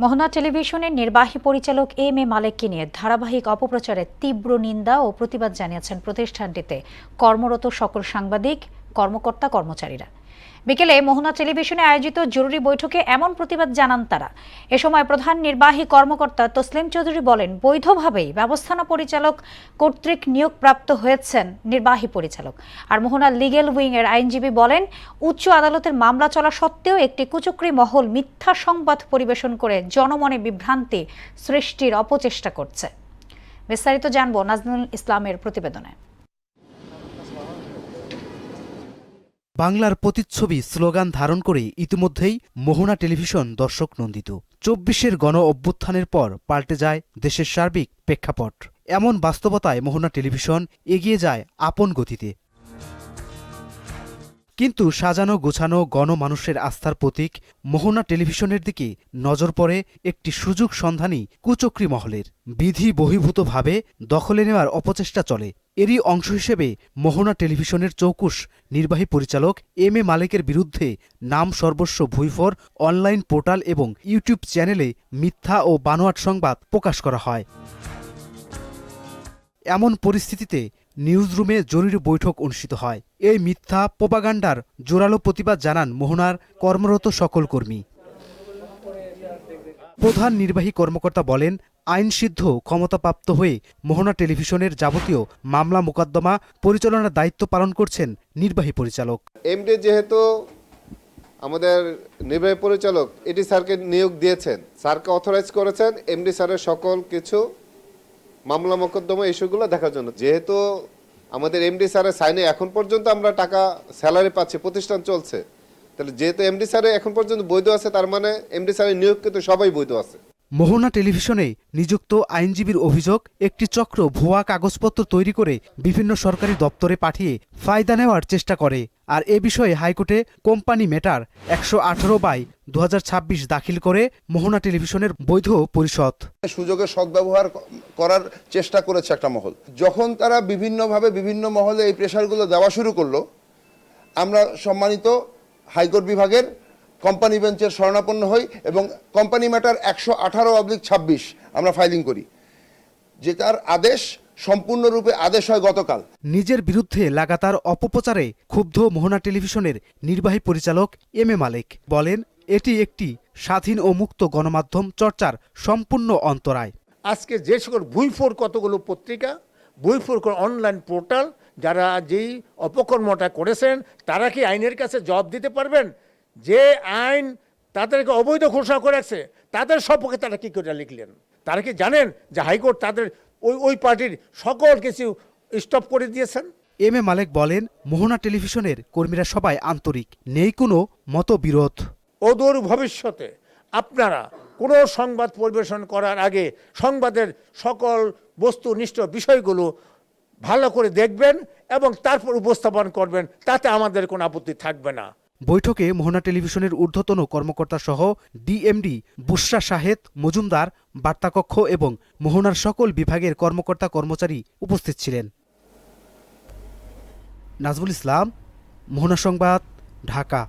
মোহনা টেলিভিশনের নির্বাহী পরিচালক এম এ মালেককে নিয়ে ধারাবাহিক অপপ্রচারের তীব্র নিন্দা ও প্রতিবাদ জানিয়েছেন প্রতিষ্ঠানটিতে কর্মরত সকল সাংবাদিক, কর্মকর্তা, কর্মচারীরা। বিকেলে মোহনা টেলিভিশনে আয়োজিত জরুরি বৈঠকে এমন প্রতিবাদ জানান তারা। এ সময় প্রধান নির্বাহী কর্মকর্তা তসলিম চৌধুরী বলেন, বৈধভাবেই ব্যবস্থাপনা পরিচালক কর্তৃক নিয়োগপ্রাপ্ত হয়েছেন নির্বাহী পরিচালক। আর মোহনা লিগ্যাল উইং এর আইনজীবী বলেন, উচ্চ আদালতের মামলা চলা সত্ত্বেও একটি কুচক্রী মহল মিথ্যা সংবাদ পরিবেশন করে জনমনে বিভ্রান্তি সৃষ্টির অপচেষ্টা করছে। বিস্তারিত জানবো নাজমুল ইসলামের প্রতিবেদনে। বাংলার প্রতিচ্ছবি স্লোগান ধারণ করে ইতিমধ্যেই মোহনা টেলিভিশন দর্শক নন্দিত। ২৪-এর গণ অভ্যুত্থানের পর পাল্টে যায় দেশের সার্বিক প্রেক্ষাপট। এমন বাস্তবতায় মোহনা টেলিভিশন এগিয়ে যায় আপন গতিতে। কিন্তু সাজানো গোছানো গণমানুষের আস্থার প্রতীক মোহনা টেলিভিশনের দিকে নজর পড়ে একটি সুযোগ সন্ধানী কুচক্রী মহলের। বিধি বহির্ভূতভাবে দখলে নেওয়ার অপচেষ্টা চলে। এরই অংশ হিসেবে মোহনা টেলিভিশনের চৌকুশ নির্বাহী পরিচালক এম এ মালেকের বিরুদ্ধে নাম সর্বস্ব ভুইফোর অনলাইন পোর্টাল এবং ইউটিউব চ্যানেলে মিথ্যা ও বানোয়াট সংবাদ প্রকাশ করা হয়। এমন পরিস্থিতিতে নিউজরুমে জরুরি বৈঠক অনুষ্ঠিত হয়। এই মিথ্যা প্রোপাগান্ডার জোরালো প্রতিবাদ জানান মোহনার কর্মরত সকল কর্মী। প্রধান নির্বাহী কর্মকর্তা বলেন, আইনসিদ্ধ ক্ষমতাপ্রাপ্ত হয়ে মোহনা টেলিভিশনের যাবতীয় মামলা মোকদ্দমা পরিচালনার দায়িত্ব পালন করছেন নির্বাহী পরিচালক। এমডি যেহেতু আমাদের নির্বাহী পরিচালক এডি স্যারকে নিয়োগ দিয়েছেন, স্যারকে অথরাইজ করেছেন এমডি স্যারের সকল কিছু মামলা মোকদ্দমা ইস্যুগুলো দেখার জন্য। যেহেতু আমাদের এমডি স্যারের সাইনে এখন পর্যন্ত আমরা টাকা স্যালারি পাচ্ছি, প্রতিষ্ঠান চলছে, তাহলে যেহেতু এমডি স্যারে এখন পর্যন্ত বৈধ আছে, তার মানে এমডি স্যারের নিয়োগ কিন্তু সবাই বৈধ আছে। মোহনা টেলিভিশনে নিযুক্ত আইনজীবীর অভিযোগ, একটি চক্র ভুয়া কাগজপত্র তৈরি করে বিভিন্ন সরকারি দপ্তরে পাঠিয়ে ফায়দা নেওয়ার চেষ্টা করে। আর এ বিষয়ে হাইকোর্টে কোম্পানি ম্যাটার ১১৮/২০২৬ দাখিল করে মোহনা টেলিভিশনের বৈধ পরিষদ। সুযোগের সদ্ব্যবহার করার চেষ্টা করেছে একটা মহল। যখন তারা বিভিন্নভাবে বিভিন্ন মহলে এই প্রেশারগুলো দেওয়া শুরু করলো, আমরা সম্মানিত হাইকোর্ট বিভাগের কোম্পানি বেঞ্চের শরণাপন্ন হই এবং কোম্পানি ম্যাটার ১১৮/২৬ আমরা ফাইলিং করি, যেটার আদেশ সম্পূর্ণরূপে আদেশ হয় গতকাল। নিজের বিরুদ্ধে লাগাতার অপপ্রচারে ক্ষুব্ধ মোহনা টেলিভিশনের নির্বাহী পরিচালক এম এ মালেক বলেন, এটি একটি স্বাধীন ও মুক্ত গণমাধ্যম চর্চার সম্পূর্ণ অন্তরায়। আজকে যে সকল ভুইফোর কতগুলো পত্রিকা, ভুইফোর অনলাইন পোর্টাল, যারা যেই অপকর্মটা করেছেন, তারা কি আইনের কাছে জবাব দিতে পারবেন? যে আইন তাদেরকে অবৈধ ঘোষণা করেছে, তাদের সপক্ষে তারা কি করে লিখলেন? তারা কি জানেন যে হাইকোর্ট তাদের ওই পার্টির সকল কিছু স্টপ করে দিয়েছেন? এম এ মালেক বলেন, মোহনা টেলিভিশনের কর্মীরা সবাই আন্তরিক, নেই কোনো মতবিরোধ। অদূর ভবিষ্যতে আপনারা কোনো সংবাদ পরিবেশন করার আগে সংবাদের সকল বস্তুনিষ্ঠ বিষয়গুলো ভালো করে দেখবেন এবং তারপর উপস্থাপন করবেন, তাতে আমাদের কোনো আপত্তি থাকবে না। বৈঠকে মোহনা টেলিভিশনের ঊর্ধ্বতন কর্মকর্তা সহ ডিএমডি বুশরা শাহেদ মজুমদার, বার্তাকক্ষ এবং মোহনার সকল বিভাগের কর্মকর্তা কর্মচারী উপস্থিত ছিলেন। নাজমুল ইসলাম, মোহনা সংবাদ, ঢাকা।